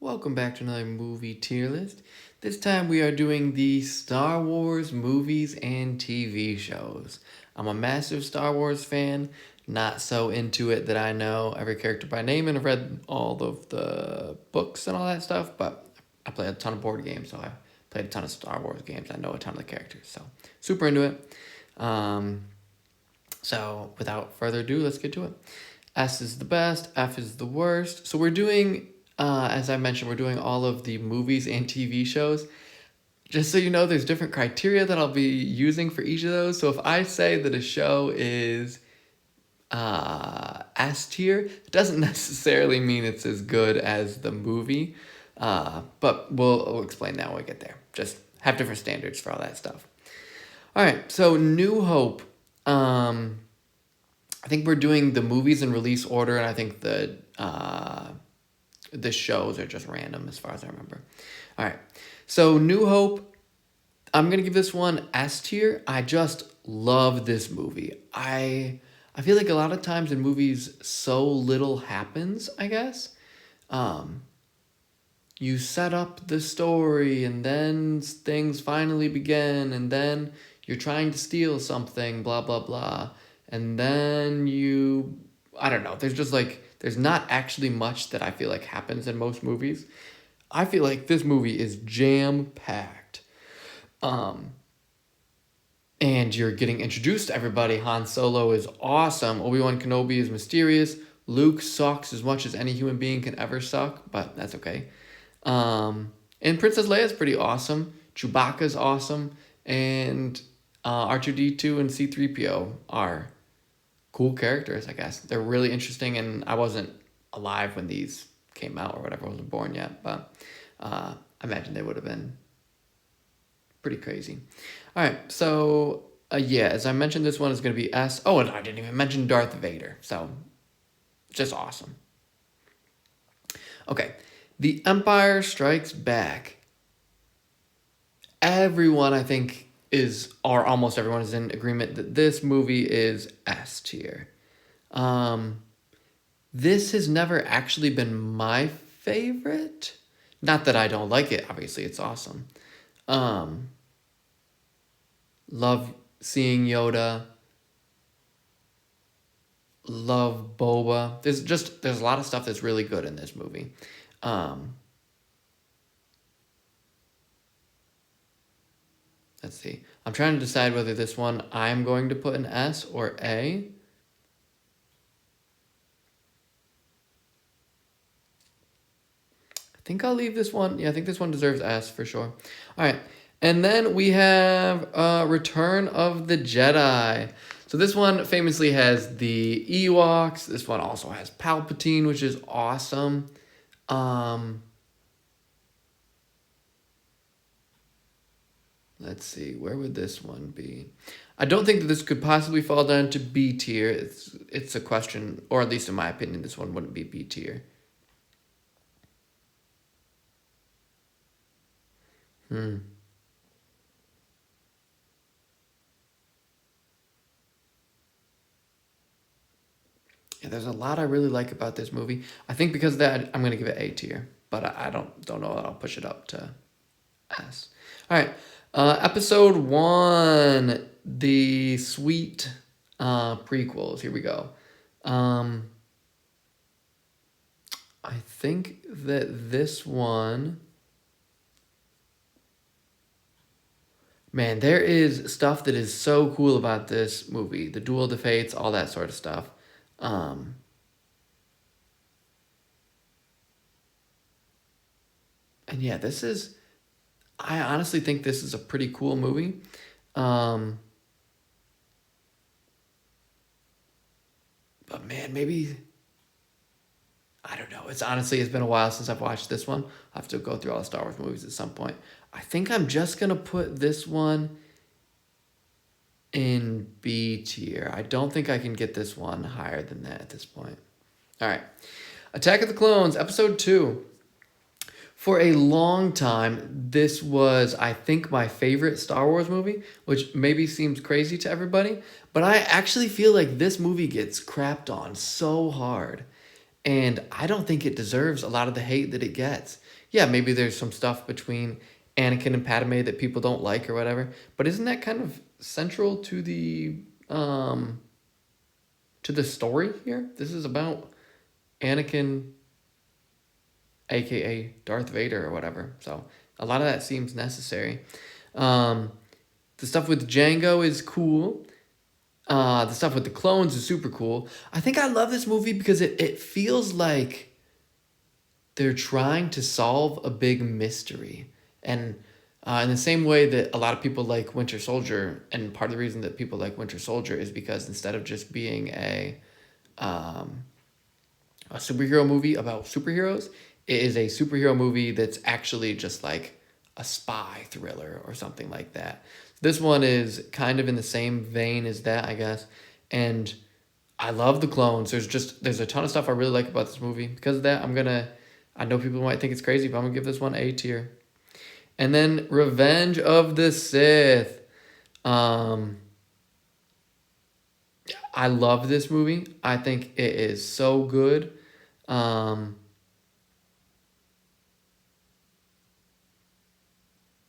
Welcome back to another movie tier list. This time we are doing the Star Wars movies and TV shows. I'm a massive Star Wars fan, not so into it that I know every character by name and I've read all of the books and all that stuff, but I play a ton of board games, so I played a ton of Star Wars games. I know a ton of the characters, so super into it. So without further ado, let's get to it. S is the best, F is the worst. So we're doing, as I mentioned, we're doing all of the movies and TV shows. Just so you know, there's different criteria that I'll be using for each of those. So if I say that a show is S tier, it doesn't necessarily mean it's as good as the movie. But we'll explain that when we get there. Just have different standards for all that stuff. All right, so New Hope. I think we're doing the movies in release order, and I think the shows are just random as far as I remember. All right, so New Hope. I'm gonna give this one S tier. I just love this movie. I feel like a lot of times in movies, so little happens. I guess. You set up the story and then things finally begin and then you're trying to steal something, blah blah blah, and then I don't know, there's not actually much that I feel like happens in most movies. I feel like this movie is jam packed. And you're getting introduced to everybody. Han Solo is awesome. Obi-Wan Kenobi is mysterious. Luke sucks as much as any human being can ever suck, but that's okay. And Princess Leia is pretty awesome. Chewbacca's awesome. And R2D2 and C3PO are cool characters, I guess. They're really interesting, and I wasn't alive when these came out or whatever. I wasn't born yet, but I imagine they would have been pretty crazy. All right, so yeah, as I mentioned, this one is going to be S. Oh, and I didn't even mention Darth Vader, so just awesome. Okay, The Empire Strikes Back. Everyone, I think, or almost everyone is in agreement that this movie is S tier. This has never actually been my favorite. Not that I don't like it, obviously, it's awesome. Love seeing Yoda. Love Boba. There's a lot of stuff that's really good in this movie. Let's see. I'm trying to decide whether this one I'm going to put an S or A. I think I'll leave this one. Yeah, I think this one deserves S for sure. All right. And then we have Return of the Jedi. So this one famously has the Ewoks. This one also has Palpatine, which is awesome. Let's see, where would this one be? I don't think that this could possibly fall down to B tier. It's a question, or at least in my opinion, this one wouldn't be B tier. Yeah, there's a lot I really like about this movie. I think because of that, I'm gonna give it A tier, but I don't know that I'll push it up to S. All right, episode 1, the sweet prequels. Here we go. I think that this one, man, there is stuff that is so cool about this movie. The Duel of the Fates, all that sort of stuff. Um, and yeah, I honestly think this is a pretty cool movie. Um, but man, maybe, I don't know. It's been a while since I've watched this one. I have to go through all the Star Wars movies at some point. I think I'm just gonna put this one in B tier. I don't think I can get this one higher than that at this point. All right. Attack of the Clones, episode 2. For a long time, this was, I think, my favorite Star Wars movie, which maybe seems crazy to everybody, but I actually feel like this movie gets crapped on so hard. And I don't think it deserves a lot of the hate that it gets. Yeah, maybe there's some stuff between Anakin and Padme that people don't like or whatever, but isn't that kind of central um to the story here? This is about Anakin, aka Darth Vader or whatever. So a lot of that seems necessary. Um, the stuff with Django is cool. The stuff with the clones is super cool. I think I love this movie because it feels like they're trying to solve a big mystery. And in the same way that a lot of people like Winter Soldier, and part of the reason that people like Winter Soldier is because instead of just being a superhero movie about superheroes, it is a superhero movie that's actually just like a spy thriller or something like that. This one is kind of in the same vein as that, I guess. And I love the clones. There's a ton of stuff I really like about this movie. Because of that, I know people might think it's crazy, but I'm gonna give this one A tier. And then Revenge of the Sith. Um, I love this movie. I think it is so good. Um,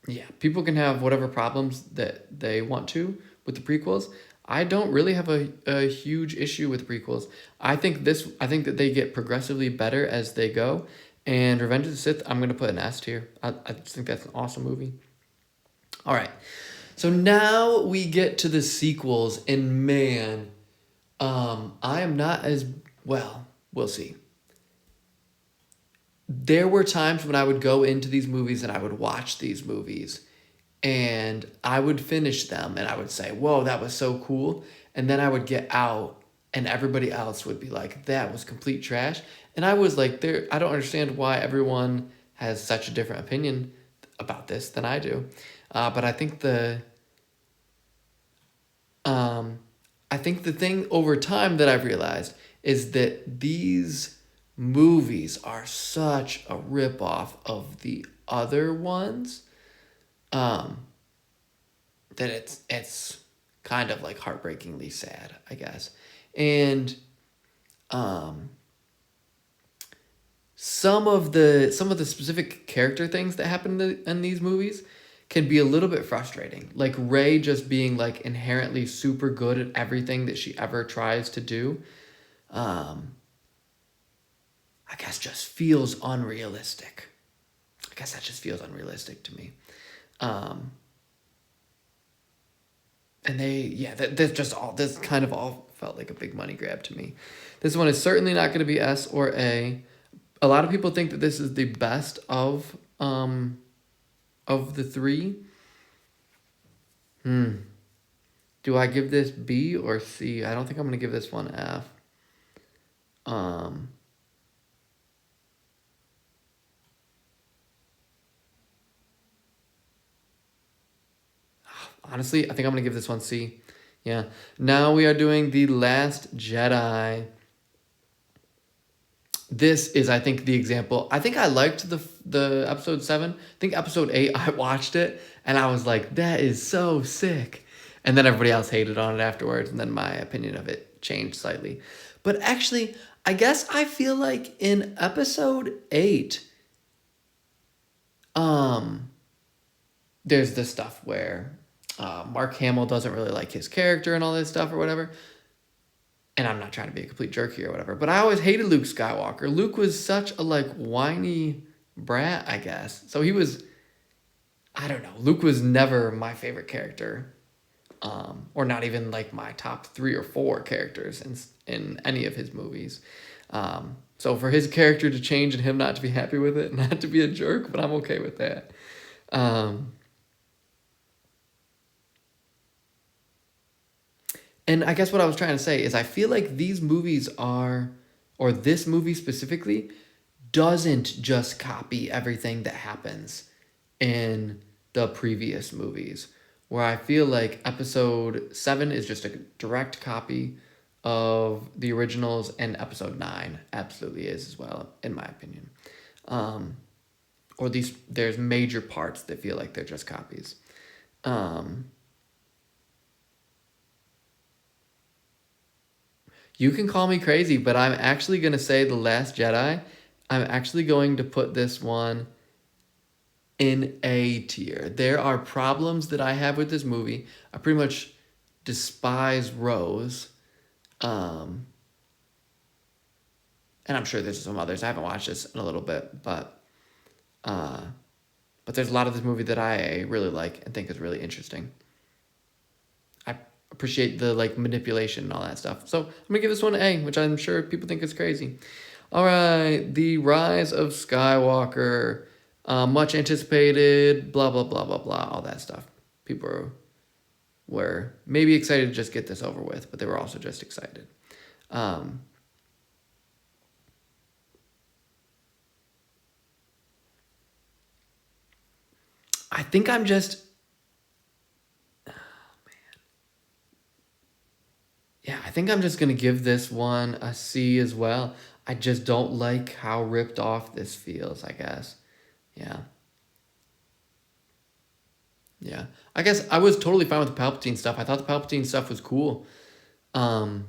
yeah, people can have whatever problems that they want to with the prequels. I don't really have a huge issue with prequels. I think that they get progressively better as they go. And Revenge of the Sith, I'm gonna put an S tier. I just think that's an awesome movie. All right. So now we get to the sequels, and man, I am not as well. We'll see. There were times when I would go into these movies and I would watch these movies and I would finish them and I would say, whoa, that was so cool. And then I would get out and everybody else would be like, that was complete trash. And I was like, I don't understand why everyone has such a different opinion about this than I do. But um, I think the thing over time that I've realized is that these movies are such a ripoff of the other ones, um, that it's kind of like heartbreakingly sad, I guess. And um, some of the specific character things that happen in these movies can be a little bit frustrating. Like Rey just being like inherently super good at everything that she ever tries to do. Um, I guess just feels unrealistic. I guess that just feels unrealistic to me. Um, and this kind of all felt like a big money grab to me. This one is certainly not going to be S or A. A lot of people think that this is the best of the three. Do I give this B or C? I don't think I'm gonna give this one F. Um, Honestly, I think I'm gonna give this one C. Yeah. Now we are doing The Last Jedi. This is, I think, the example. I think I liked the episode 7. I think episode 8, I watched it and I was like, that is so sick. And then everybody else hated on it afterwards, and then my opinion of it changed slightly. But actually, I guess I feel like in episode 8, um, there's this stuff where Mark Hamill doesn't really like his character and all this stuff or whatever. And I'm not trying to be a complete jerk here or whatever, but I always hated Luke Skywalker. Luke was such a like whiny brat, I guess. So I don't know. Luke was never my favorite character, or not even like my top 3 or 4 characters in any of his movies. So for his character to change and him not to be happy with it, not to be a jerk, but I'm okay with that. Um, And I guess what I was trying to say is I feel like these movies are, or this movie specifically, doesn't just copy everything that happens in the previous movies. Where I feel like episode 7 is just a direct copy of the originals, and episode 9 absolutely is as well, in my opinion. Um, or these, there's major parts that feel like they're just copies. Um, You can call me crazy, but I'm actually going to say The Last Jedi. I'm actually going to put this one in A tier. There are problems that I have with this movie. I pretty much despise Rose. Um, and I'm sure there's some others. I haven't watched this in a little bit, uh, but there's a lot of this movie that I really like and think is really interesting. I appreciate the like manipulation and all that stuff. So I'm gonna give this one an A, which I'm sure people think is crazy. All right, The Rise of Skywalker, much anticipated, blah blah blah blah blah, all that stuff. People were maybe excited to just get this over with, but they were also just excited. Um, I think I'm just, yeah, I think I'm just gonna give this one a C as well. I just don't like how ripped off this feels, I guess. Yeah. Yeah. I guess I was totally fine with the Palpatine stuff. I thought the Palpatine stuff was cool. Um,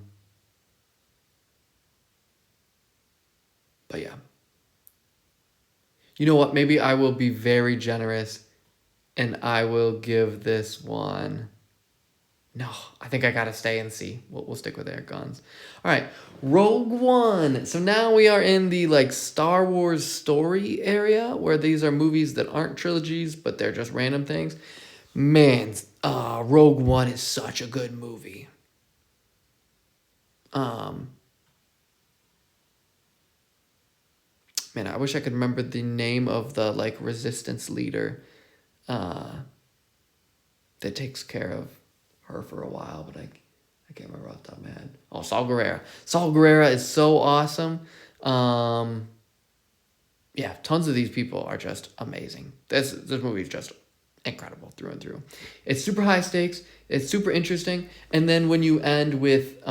but yeah. You know what? Maybe I will be very generous and I will give this one. No, I think I gotta stay and see. We'll stick with air guns. All right, Rogue One. So now we are in the like Star Wars story area where these are movies that aren't trilogies, but they're just random things. Man, Rogue One is such a good movie. Um, man, I wish I could remember the name of the like resistance leader, uh, that takes care of her for a while, but I can't remember off the top of my head. Oh, Saul Guerrero. Saul Guerrero is so awesome. Um, yeah, tons of these people are just amazing. This movie is just incredible through and through. It's super high stakes. It's super interesting, and then when you end with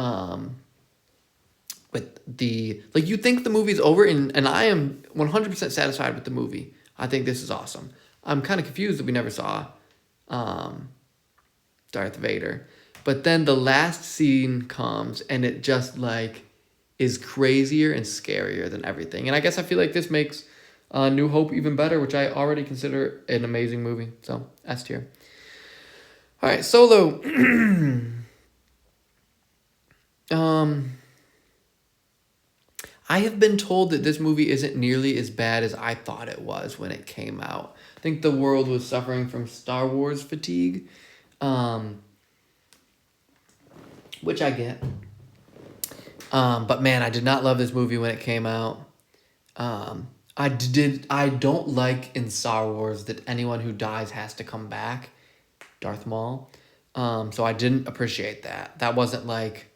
the like, you think the movie's over, and I am 100% satisfied with the movie. I think this is awesome. I'm kind of confused that we never saw um, Darth Vader. But then the last scene comes and it just like is crazier and scarier than everything. And I guess I feel like this makes New Hope even better, which I already consider an amazing movie. So S tier. All right, Solo. um, I have been told that this movie isn't nearly as bad as I thought it was when it came out. I think the world was suffering from Star Wars fatigue. Um, which I get. But man, I did not love this movie when it came out. I don't like in Star Wars that anyone who dies has to come back. Darth Maul. So I didn't appreciate that. That wasn't like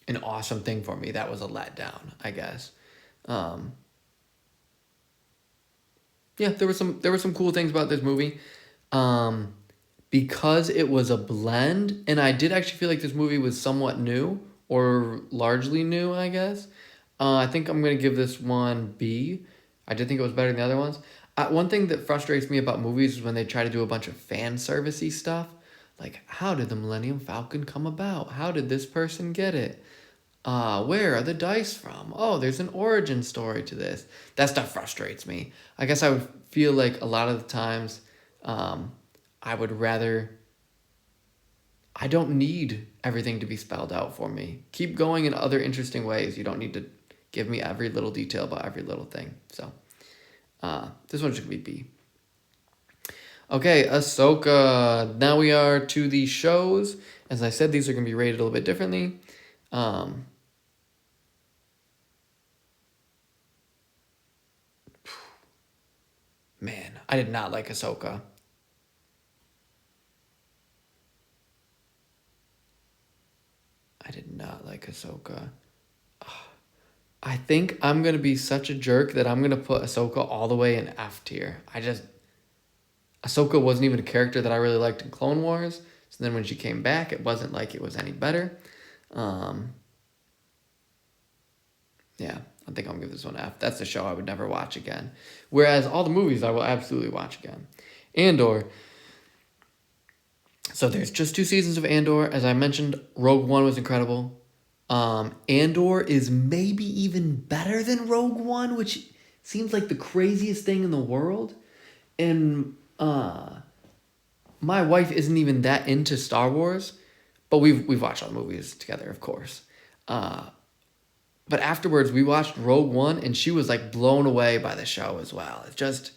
an awesome thing for me. That was a letdown, I guess. Um, yeah, there were some cool things about this movie. Um, because it was a blend, and I did actually feel like this movie was somewhat new or largely new, I guess. I think I'm gonna give this one B. I did think it was better than the other ones. One thing that frustrates me about movies is when they try to do a bunch of fan servicey stuff, like how did the Millennium Falcon come about? How did this person get it? Where are the dice from? Oh, there's an origin story to this. That stuff frustrates me. I guess I would feel like a lot of the times, um, I would rather. I don't need everything to be spelled out for me. Keep going in other interesting ways. You don't need to give me every little detail about every little thing. So, this one's just gonna be B. Okay, Ahsoka. Now we are to the shows. As I said, these are gonna be rated a little bit differently. Um, Man, I did not like Ahsoka. I did not like Ahsoka. I think I'm gonna be such a jerk that I'm gonna put Ahsoka all the way in F tier. Ahsoka wasn't even a character that I really liked in Clone Wars. So then when she came back, it wasn't like it was any better. Um, yeah, I think I'm gonna give this one F. That's the show I would never watch again. Whereas all the movies I will absolutely watch again. Andor, So there's just 2 seasons of Andor. As I mentioned, Rogue One was incredible. Andor is maybe even better than Rogue One, which seems like the craziest thing in the world. And my wife isn't even that into Star Wars, but we've watched all the movies together, of course. But afterwards, we watched Rogue One, and she was like blown away by the show as well. It's just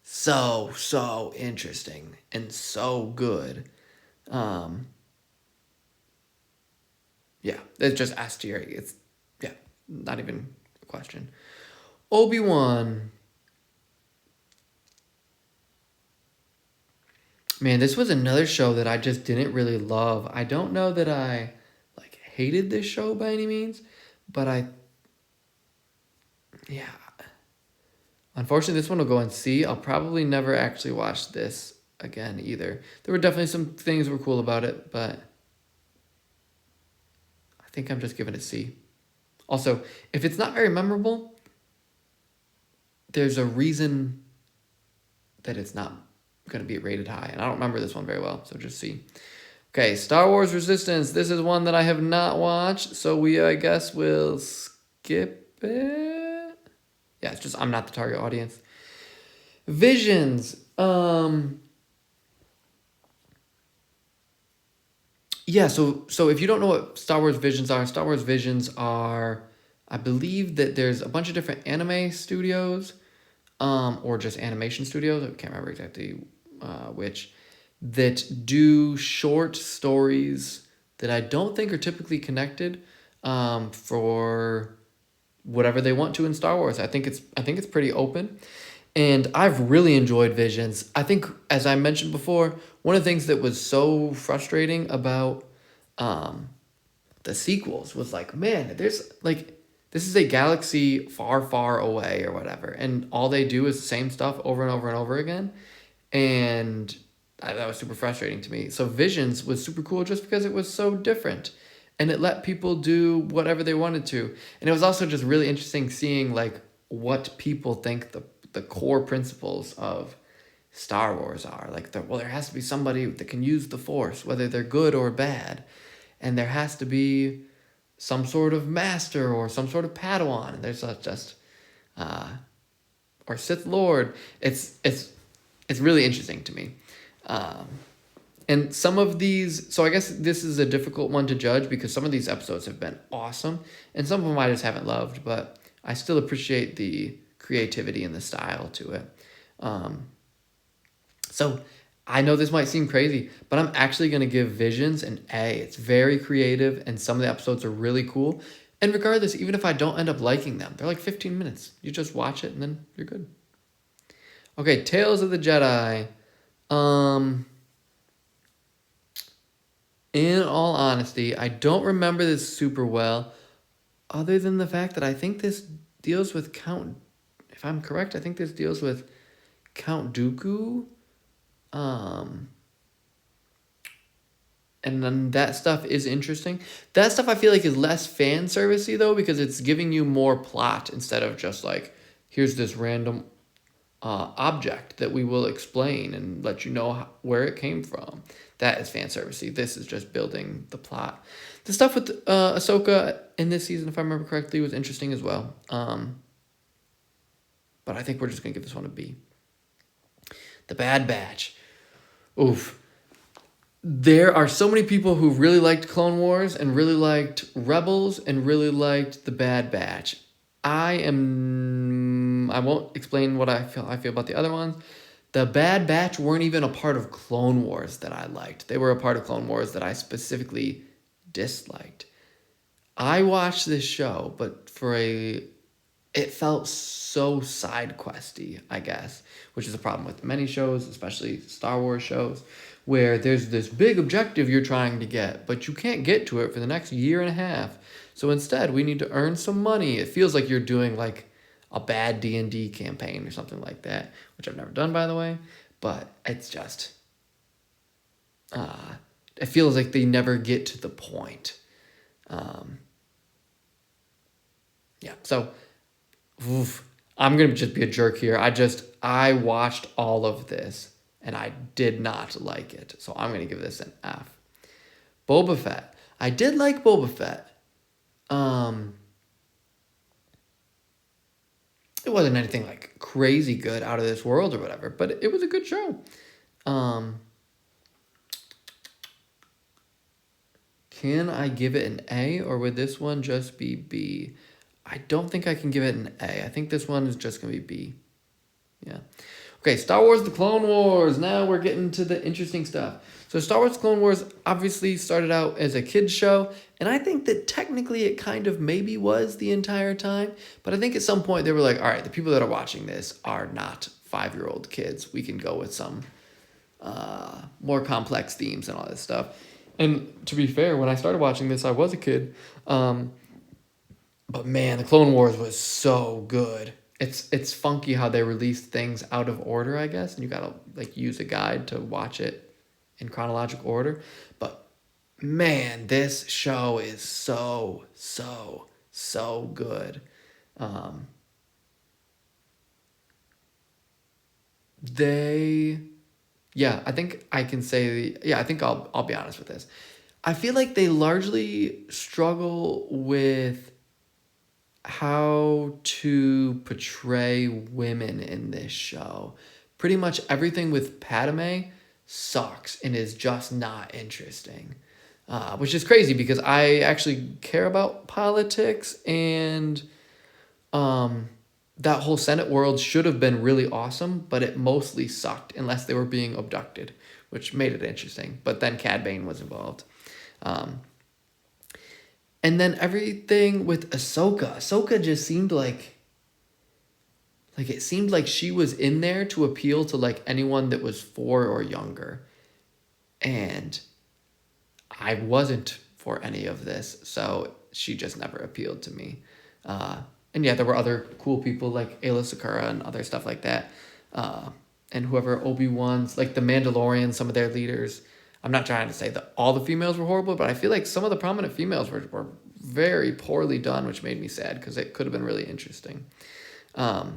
so interesting and so good. Yeah, it's just S tier. It's yeah, not even a question. Obi-Wan. Man, this was another show that I just didn't really love. I don't know that I like hated this show by any means, but yeah. Unfortunately, this one will go in C. I'll probably never actually watch this again either. There were definitely some things that were cool about it, but I think I'm just giving it C. Also, if it's not very memorable, there's a reason that it's not going to be rated high. And I don't remember this one very well, so just C. Okay, Star Wars Resistance. This is one that I have not watched, so we, I guess, will skip it. Yeah, it's just I'm not the target audience. Visions. Yeah, so if you don't know what Star Wars Visions are, Star Wars Visions are, I believe that there's a bunch of different anime studios, or just animation studios. I can't remember exactly which, that do short stories that I don't think are typically connected, for whatever they want to in Star Wars. I think it's pretty open. And I've really enjoyed Visions. I think, as I mentioned before, one of the things that was so frustrating about um, the sequels was like, man, there's like, this is a galaxy far, far away or whatever. And all they do is the same stuff over and over and over again. And that was super frustrating to me. So Visions was super cool just because it was so different. And it let people do whatever they wanted to. And it was also just really interesting seeing like what people think the core principles of Star Wars are. Like, well, there has to be somebody that can use the Force, whether they're good or bad. And there has to be some sort of master or some sort of Padawan. And there's just, or Sith Lord. It's really interesting to me. Um, and some of these, so I guess this is a difficult one to judge because some of these episodes have been awesome, and some of them I just haven't loved, but I still appreciate the creativity and the style to it. Um, so I know this might seem crazy, but I'm actually going to give Visions an A. It's very creative, and some of the episodes are really cool. And regardless, even if I don't end up liking them, they're like 15 minutes. You just watch it, and then you're good. Okay, Tales of the Jedi. Um, in all honesty, I don't remember this super well, other than the fact that I think this deals with Count. If I'm correct, I think this deals with Count Dooku. Um, and then that stuff is interesting. That stuff I feel like is less fan servicey though, because it's giving you more plot instead of just like, here's this random object that we will explain and let you know where it came from. That is fan servicey. This is just building the plot. The stuff with Ahsoka in this season, if I remember correctly, was interesting as well. But I think we're just gonna give this one a B. The Bad Batch. Oof. There are so many people who really liked Clone Wars and really liked Rebels and really liked The Bad Batch. I won't explain what I feel about the other ones. The Bad Batch weren't even a part of Clone Wars that I liked. They were a part of Clone Wars that I specifically disliked. I watched this show, but it felt so side questy, I guess, which is a problem with many shows, especially Star Wars shows, where there's this big objective you're trying to get, but you can't get to it for the next year and a half. So instead, we need to earn some money. It feels like you're doing like a bad D&D campaign or something like that, which I've never done, by the way, but it's just it feels like they never get to the point. Yeah, so oof, I'm gonna just be a jerk here. I watched all of this and I did not like it. So I'm going to give this an F. Boba Fett. I did like Boba Fett. It wasn't anything like crazy good, out of this world or whatever, but it was a good show. Can I give it an A, or would this one just be B? I don't think I can give it an A. I think this one is just going to be B. Yeah. Okay, Star Wars The Clone Wars. Now we're getting to the interesting stuff. So Star Wars The Clone Wars obviously started out as a kid's show, and I think that technically it kind of maybe was the entire time, but I think at some point they were like, all right, the people that are watching this are not 5-year-old kids. We can go with some more complex themes and all this stuff. And to be fair, when I started watching this, I was a kid. But man, the Clone Wars was so good. It's funky how they released things out of order, I guess, and you gotta like use a guide to watch it in chronological order. But man, this show is so good. I think I can say, I think I'll be honest with this. I feel like they largely struggle with how to portray women in this show. Pretty much everything with Padme sucks and is just not interesting. Which is crazy because I actually care about politics, and that whole Senate world should have been really awesome, but it mostly sucked unless they were being abducted, which made it interesting. But then Cad Bane was involved. And then everything with Ahsoka. Ahsoka just seemed like it seemed like she was in there to appeal to like anyone that was 4 or younger. And I wasn't for any of this, so she just never appealed to me. And yeah, there were other cool people like Ayla Secura and other stuff like that. And whoever Obi-Wan's, like the Mandalorian, some of their leaders. I'm not trying to say that all the females were horrible, but I feel like some of the prominent females were very poorly done, which made me sad because it could have been really interesting. But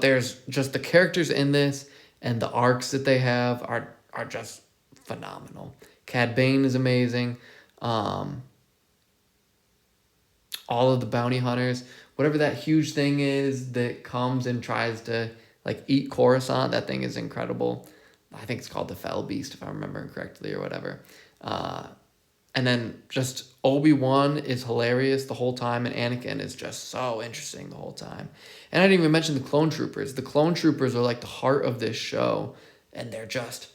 there's just the characters in this and the arcs that they have are just phenomenal. Cad Bane is amazing. All of the bounty hunters, whatever that huge thing is that comes and tries to like eat Coruscant, that thing is incredible. I think it's called the Fell Beast, if I remember correctly, or whatever. And then just Obi-Wan is hilarious the whole time, and Anakin is just so interesting the whole time. And I didn't even mention the Clone Troopers. The Clone Troopers are like the heart of this show, and they're just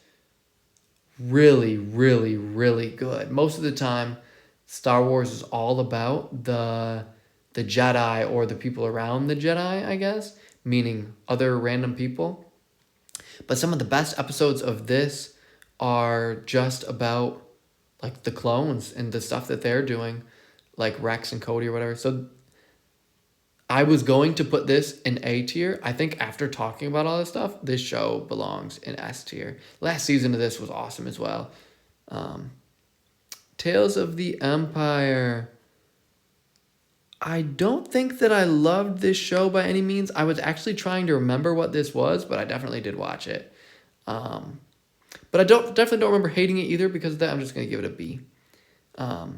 really, really, really good. Most of the time, Star Wars is all about the Jedi or the people around the Jedi, I guess, meaning other random people. But some of the best episodes of this are just about like the clones and the stuff that they're doing, like Rex and Cody or whatever. So I was going to put this in A tier. I think after talking about all this stuff, this show belongs in S tier. Last season of this was awesome as well. Tales of the Empire. I don't think that I loved this show by any means. I was actually trying to remember what this was, but I definitely did watch it. But I definitely don't remember hating it either. Because of that, I'm just going to give it a B. Oh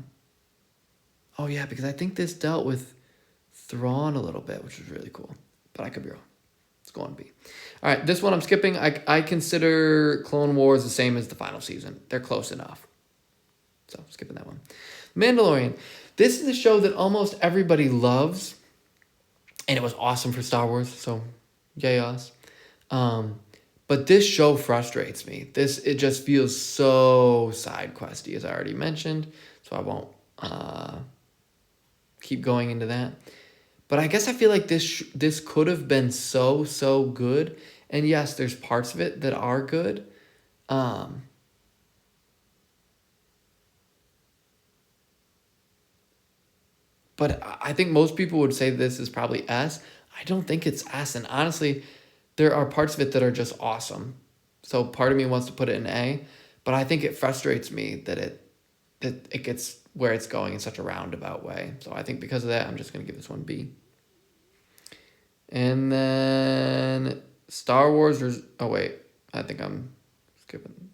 yeah, because I think this dealt with Thrawn a little bit, which was really cool. But I could be wrong. It's going to be. All right, this one I'm skipping. I consider Clone Wars the same as the final season. They're close enough. So skipping that one. Mandalorian. This is a show that almost everybody loves. And it was awesome for Star Wars. So yay us. But this show frustrates me. It just feels so side questy, as I already mentioned. So I won't keep going into that. But I guess I feel like this could have been so good. And yes, there's parts of it that are good. But I think most people would say this is probably S. I don't think it's S. And honestly, there are parts of it that are just awesome. So part of me wants to put it in A. But I think it frustrates me that it gets where it's going in such a roundabout way. So I think because of that, I'm just going to give this one B. And then Star Wars. Oh wait, I think I'm skipping.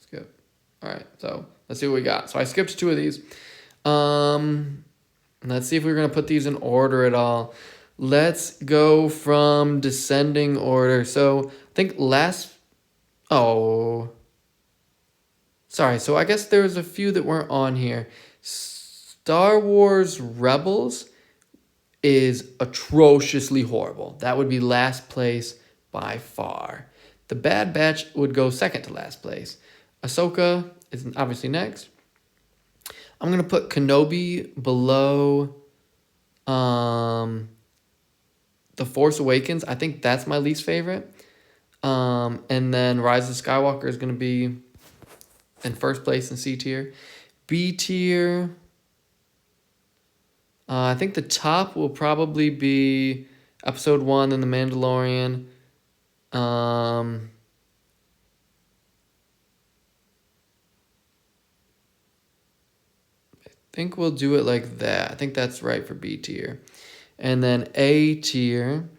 Skip. All right, so let's see what we got. So I skipped two of these. Let's see if we're gonna put these in order at all. Let's go from descending order. So I think last. Oh. Sorry. So I guess there was a few that weren't on here. Star Wars Rebels is atrociously horrible. That would be last place by far. The Bad Batch would go second to last place. Ahsoka is obviously next. I'm going to put Kenobi below The Force Awakens. I think that's my least favorite. And then Rise of Skywalker is going to be in first place in C tier. B tier, I think the top will probably be Episode 1 and The Mandalorian. I think we'll do it like that. I think that's right for B tier. And then A tier.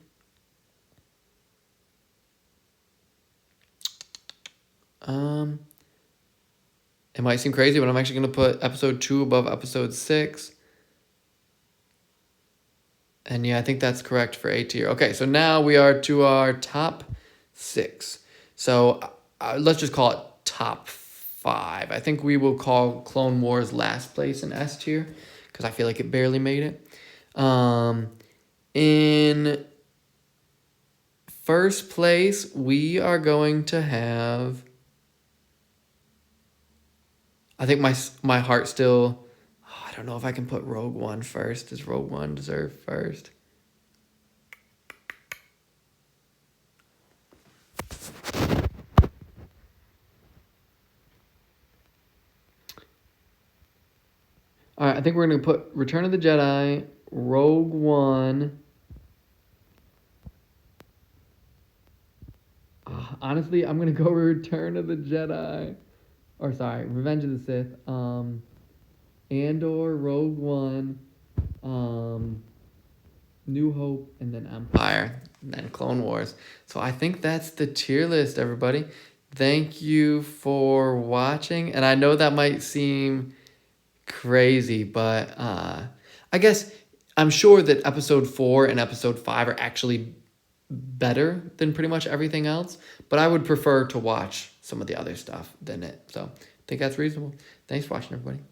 It might seem crazy, but I'm actually going to put Episode 2 above Episode 6. And yeah, I think that's correct for A tier. Okay, so now we are to our top 6. So let's just call it top 5. I think we will call Clone Wars last place in S tier because I feel like it barely made it. In first place, we are going to have... I think my heart still... I don't know if I can put Rogue One first. Does Rogue One deserve first? All right, I think we're going to put Return of the Jedi, Rogue One. Honestly, I'm going to go Return of the Jedi. Or sorry, Revenge of the Sith. Andor, Rogue One, New Hope, and then Empire, and then Clone Wars. So I think that's the tier list, everybody. Thank you for watching. And I know that might seem crazy, but I guess I'm sure that episode 4 and episode 5 are actually better than pretty much everything else, but I would prefer to watch some of the other stuff than it. So I think that's reasonable. Thanks for watching, everybody.